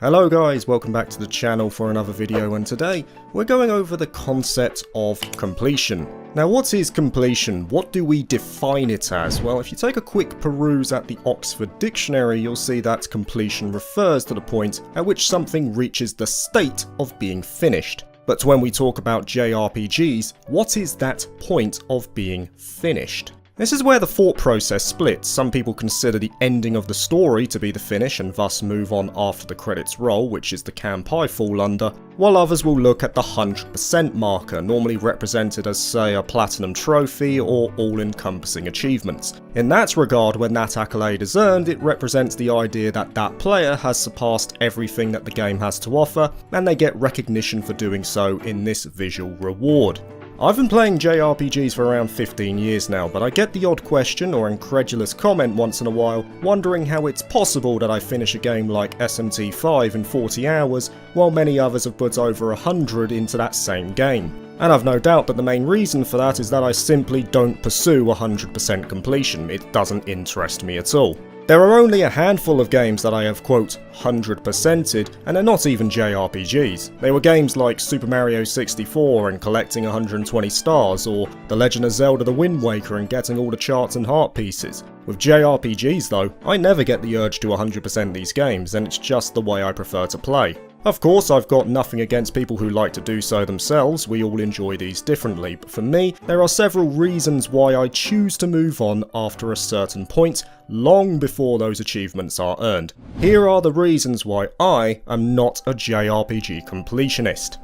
Hello guys, welcome back to the channel for another video, and today we're going over the concept of completion. Now, what is completion? What do we define it as? Well, if you take a quick peruse at the Oxford Dictionary, you'll see that completion refers to the point at which something reaches the state of being finished. But when we talk about JRPGs, what is that point of being finished? This is where the thought process splits. Some people consider the ending of the story to be the finish and thus move on after the credits roll, which is the camp I fall under, while others will look at the 100% marker, normally represented as, say, a platinum trophy or all-encompassing achievements. In that regard, when that accolade is earned, it represents the idea that that player has surpassed everything that the game has to offer, and they get recognition for doing so in this visual reward. I've been playing JRPGs for around 15 years now, but I get the odd question or incredulous comment once in a while, wondering how it's possible that I finish a game like SMT5 in 40 hours, while many others have put over 100 into that same game. And I've no doubt that the main reason for that is that I simply don't pursue 100% completion. It doesn't interest me at all. There are only a handful of games that I have, quote, 100%ed, and they're not even JRPGs. They were games like Super Mario 64 and collecting 120 stars, or The Legend of Zelda The Wind Waker and getting all the charts and heart pieces. With JRPGs though, I never get the urge to 100% these games, and it's just the way I prefer to play. Of course, I've got nothing against people who like to do so themselves, we all enjoy these differently, but for me, there are several reasons why I choose to move on after a certain point, long before those achievements are earned. Here are the reasons why I am not a JRPG completionist.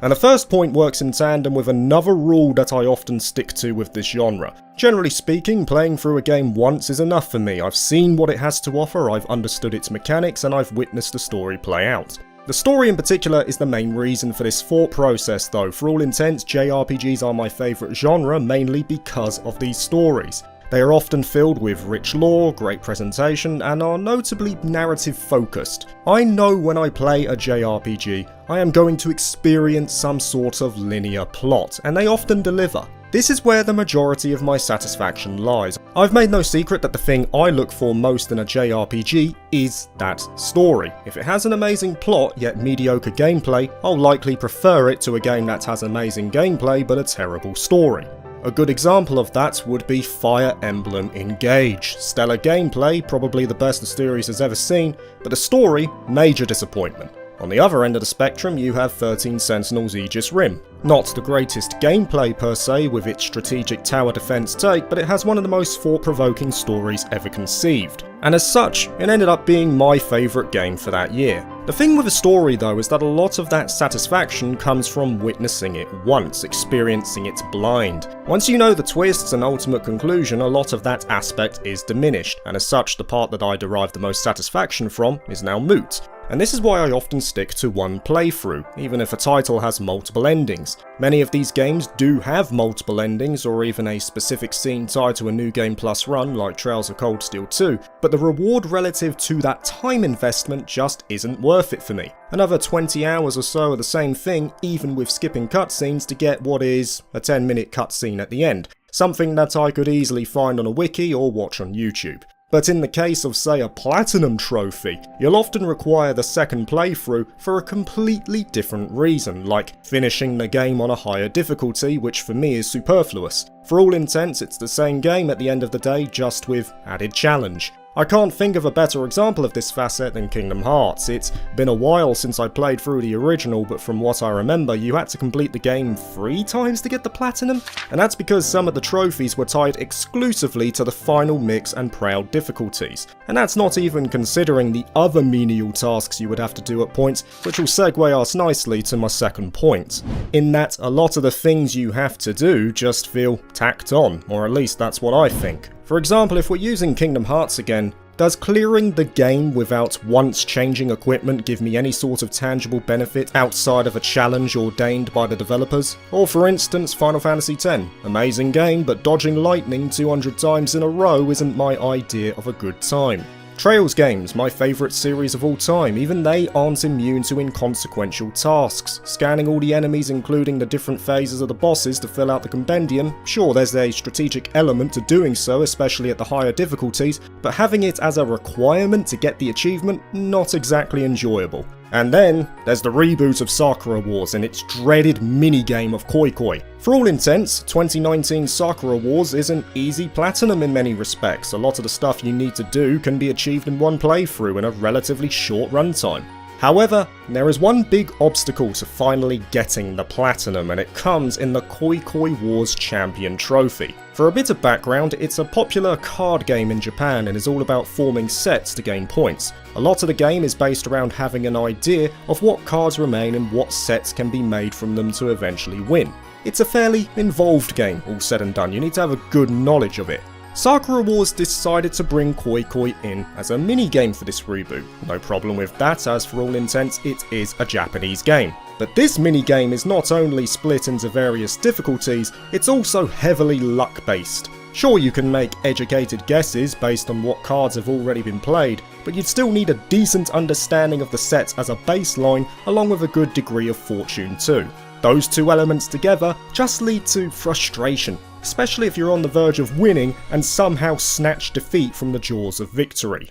And the first point works in tandem with another rule that I often stick to with this genre. Generally speaking, playing through a game once is enough for me. I've seen what it has to offer, I've understood its mechanics, and I've witnessed the story play out. The story in particular is the main reason for this thought process though. For all intents, JRPGs are my favourite genre, mainly because of these stories. They are often filled with rich lore, great presentation, and are notably narrative focused. I know when I play a JRPG, I am going to experience some sort of linear plot, and they often deliver. This is where the majority of my satisfaction lies. I've made no secret that the thing I look for most in a JRPG is that story. If it has an amazing plot yet mediocre gameplay, I'll likely prefer it to a game that has amazing gameplay but a terrible story. A good example of that would be Fire Emblem Engage. Stellar gameplay, probably the best the series has ever seen, but the story, major disappointment. On the other end of the spectrum, you have 13 Sentinels Aegis Rim. Not the greatest gameplay per se with its strategic tower defense take, but it has one of the most thought-provoking stories ever conceived. And as such, it ended up being my favourite game for that year. The thing with a story though is that a lot of that satisfaction comes from witnessing it once, experiencing it blind. Once you know the twists and ultimate conclusion, a lot of that aspect is diminished, and as such the part that I derive the most satisfaction from is now moot. And this is why I often stick to one playthrough, even if a title has multiple endings. Many of these games do have multiple endings, or even a specific scene tied to a New Game Plus run like Trails of Cold Steel 2, but the reward relative to that time investment just isn't worth it for me. Another 20 hours or so of the same thing, even with skipping cutscenes to get what is a 10-minute cutscene at the end, something that I could easily find on a wiki or watch on YouTube. But in the case of, say, a platinum trophy, you'll often require the second playthrough for a completely different reason, like finishing the game on a higher difficulty, which for me is superfluous. For all intents, it's the same game at the end of the day, just with added challenge. I can't think of a better example of this facet than Kingdom Hearts. It's been a while since I played through the original, but from what I remember, you had to complete the game 3 times to get the platinum? And that's because some of the trophies were tied exclusively to the final mix and proud difficulties. And that's not even considering the other menial tasks you would have to do at points, which will segue us nicely to my second point. In that a lot of the things you have to do just feel tacked on, or at least that's what I think. For example, if we're using Kingdom Hearts again, does clearing the game without once changing equipment give me any sort of tangible benefit outside of a challenge ordained by the developers? Or for instance, Final Fantasy X. Amazing game, but dodging lightning 200 times in a row isn't my idea of a good time. Trails games, my favourite series of all time, even they aren't immune to inconsequential tasks. Scanning all the enemies, including the different phases of the bosses to fill out the compendium, sure, there's a strategic element to doing so, especially at the higher difficulties, but having it as a requirement to get the achievement, not exactly enjoyable. And then, there's the reboot of Sakura Wars and its dreaded minigame of Koi Koi. For all intents, 2019 Sakura Wars is an easy platinum in many respects. A lot of the stuff you need to do can be achieved in one playthrough in a relatively short runtime. However, there is one big obstacle to finally getting the platinum, and it comes in the Koi Koi Wars Champion Trophy. For a bit of background, it's a popular card game in Japan and is all about forming sets to gain points. A lot of the game is based around having an idea of what cards remain and what sets can be made from them to eventually win. It's a fairly involved game, all said and done. You need to have a good knowledge of it. Sakura Wars decided to bring Koi Koi in as a minigame for this reboot. No problem with that, as for all intents it is a Japanese game. But this minigame is not only split into various difficulties, it's also heavily luck-based. Sure, you can make educated guesses based on what cards have already been played, but you'd still need a decent understanding of the sets as a baseline, along with a good degree of fortune too. Those two elements together just lead to frustration, especially if you're on the verge of winning and somehow snatch defeat from the jaws of victory.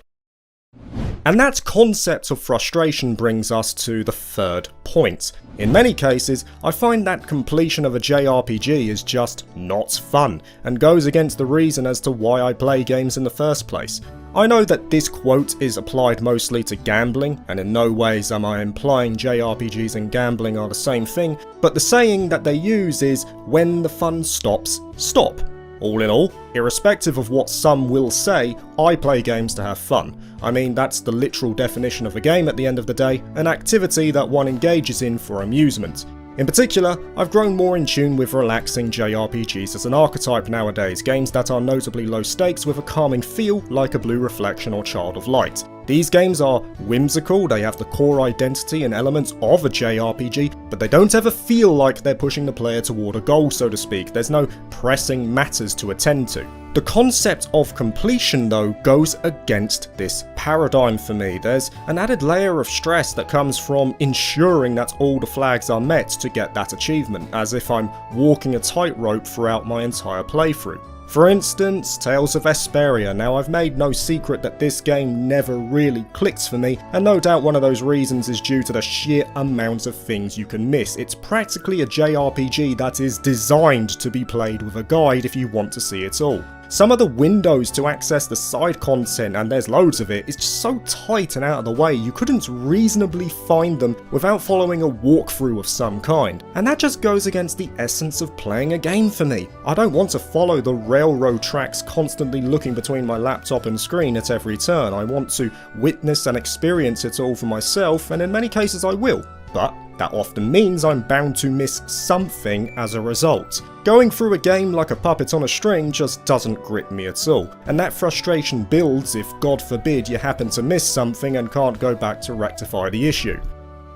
And that concept of frustration brings us to the third point. In many cases, I find that completion of a JRPG is just not fun, and goes against the reason as to why I play games in the first place. I know that this quote is applied mostly to gambling, and in no ways am I implying JRPGs and gambling are the same thing, but the saying that they use is, when the fun stops, stop. All in all, irrespective of what some will say, I play games to have fun. I mean, that's the literal definition of a game at the end of the day, an activity that one engages in for amusement. In particular, I've grown more in tune with relaxing JRPGs as an archetype nowadays, games that are notably low stakes with a calming feel like a Blue Reflection or Child of Light. These games are whimsical, they have the core identity and elements of a JRPG, but they don't ever feel like they're pushing the player toward a goal, so to speak. There's no pressing matters to attend to. The concept of completion, though, goes against this paradigm for me. There's an added layer of stress that comes from ensuring that all the flags are met to get that achievement, as if I'm walking a tightrope throughout my entire playthrough. For instance, Tales of Vesperia. Now, I've made no secret that this game never really clicks for me, and no doubt one of those reasons is due to the sheer amount of things you can miss. It's practically a JRPG that is designed to be played with a guide if you want to see it all. Some of the windows to access the side content, and there's loads of it, is just so tight and out of the way you couldn't reasonably find them without following a walkthrough of some kind. And that just goes against the essence of playing a game for me. I don't want to follow the railroad tracks constantly looking between my laptop and screen at every turn. I want to witness and experience it all for myself, and in many cases I will. But that often means I'm bound to miss something as a result. Going through a game like a puppet on a string just doesn't grip me at all, and that frustration builds if, God forbid, you happen to miss something and can't go back to rectify the issue.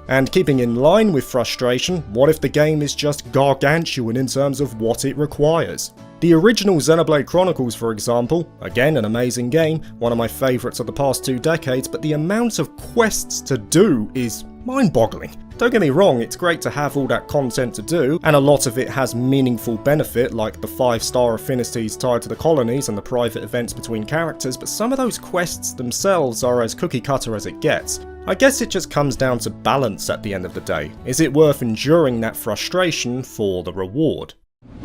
And keeping in line with frustration, what if the game is just gargantuan in terms of what it requires? The original Xenoblade Chronicles, for example, again an amazing game, one of my favourites of the past 2 decades, but the amount of quests to do is mind-boggling. Don't get me wrong, it's great to have all that content to do, and a lot of it has meaningful benefit, like the 5-star affinities tied to the colonies and the private events between characters, but some of those quests themselves are as cookie-cutter as it gets. I guess it just comes down to balance at the end of the day. Is it worth enduring that frustration for the reward?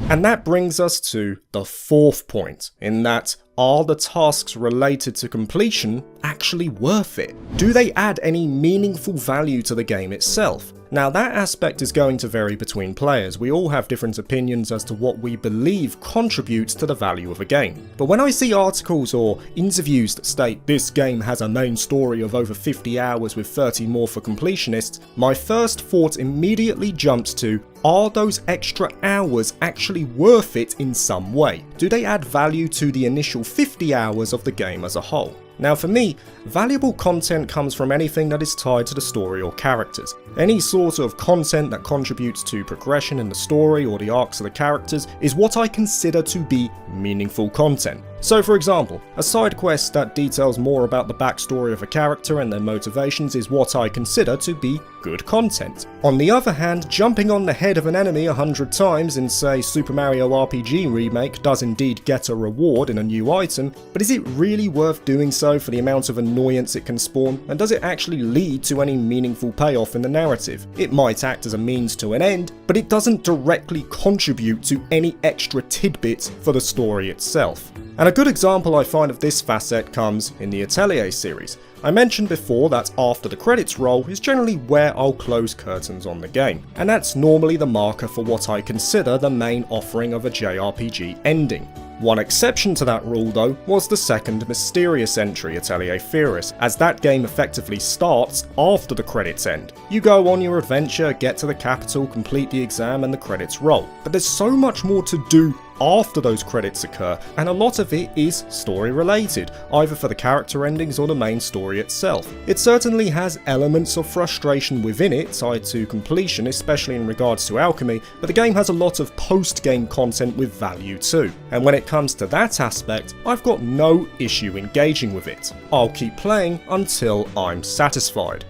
And that brings us to the fourth point, in that, are the tasks related to completion actually worth it? Do they add any meaningful value to the game itself? Now, that aspect is going to vary between players. We all have different opinions as to what we believe contributes to the value of a game. But when I see articles or interviews that state this game has a main story of over 50 hours with 30 more for completionists, my first thought immediately jumps to, are those extra hours actually worth it in some way? Do they add value to the initial 50 hours of the game as a whole? Now for me, valuable content comes from anything that is tied to the story or characters. Any sort of content that contributes to progression in the story or the arcs of the characters is what I consider to be meaningful content. So for example, a side quest that details more about the backstory of a character and their motivations is what I consider to be good content. On the other hand, jumping on the head of an enemy 100 times in, say, Super Mario RPG Remake does indeed get a reward in a new item, but is it really worth doing so for the amount of annoyance it can spawn, and does it actually lead to any meaningful payoff in the narrative? It might act as a means to an end, but it doesn't directly contribute to any extra tidbit for the story itself. And a good example I find of this facet comes in the Atelier series. I mentioned before that after the credits roll is generally where I'll close curtains on the game, and that's normally the marker for what I consider the main offering of a JRPG ending. One exception to that rule though was the second mysterious entry, Atelier Theoris, as that game effectively starts after the credits end. You go on your adventure, get to the capital, complete the exam and the credits roll, but there's so much more to do after those credits occur, and a lot of it is story related, either for the character endings or the main story itself. It certainly has elements of frustration within it, tied to completion, especially in regards to alchemy, but the game has a lot of post-game content with value too. And when it comes to that aspect, I've got no issue engaging with it. I'll keep playing until I'm satisfied.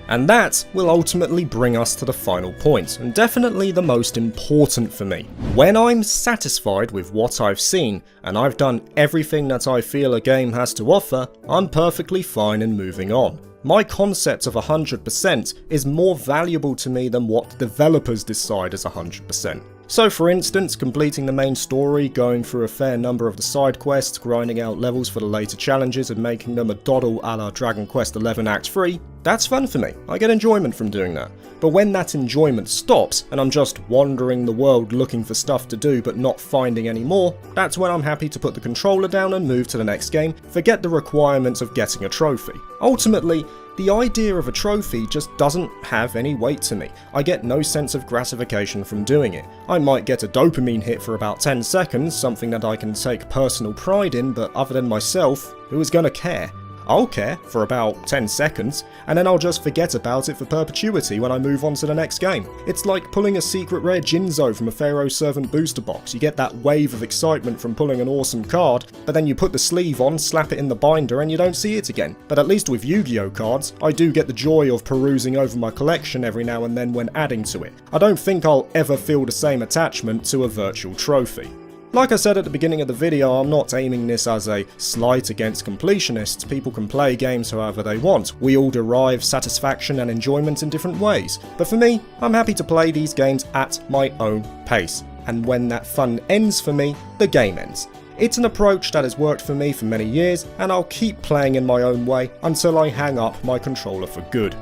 And that will ultimately bring us to the final point, and definitely the most important for me. When I'm satisfied with what I've seen, and I've done everything that I feel a game has to offer, I'm perfectly fine in moving on. My concept of 100% is more valuable to me than what developers decide as 100%. So for instance, completing the main story, going through a fair number of the side quests, grinding out levels for the later challenges and making them a doddle a la Dragon Quest XI Act 3, that's fun for me. I get enjoyment from doing that. But when that enjoyment stops and I'm just wandering the world looking for stuff to do but not finding any more, that's when I'm happy to put the controller down and move to the next game, forget the requirements of getting a trophy. Ultimately, the idea of a trophy just doesn't have any weight to me. I get no sense of gratification from doing it. I might get a dopamine hit for about 10 seconds, something that I can take personal pride in, but other than myself, who is gonna care? I'll care for about 10 seconds, and then I'll just forget about it for perpetuity when I move on to the next game. It's like pulling a secret rare Jinzo from a Pharaoh Servant booster box. You get that wave of excitement from pulling an awesome card, but then you put the sleeve on, slap it in the binder, and you don't see it again. But at least with Yu-Gi-Oh cards, I do get the joy of perusing over my collection every now and then when adding to it. I don't think I'll ever feel the same attachment to a virtual trophy. Like I said at the beginning of the video, I'm not aiming this as a slight against completionists. People can play games however they want. We all derive satisfaction and enjoyment in different ways. But for me, I'm happy to play these games at my own pace. And when that fun ends for me, the game ends. It's an approach that has worked for me for many years, and I'll keep playing in my own way until I hang up my controller for good.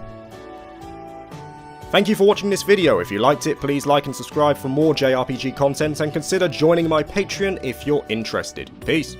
Thank you for watching this video. If you liked it, please like and subscribe for more JRPG content, and consider joining my Patreon if you're interested. Peace.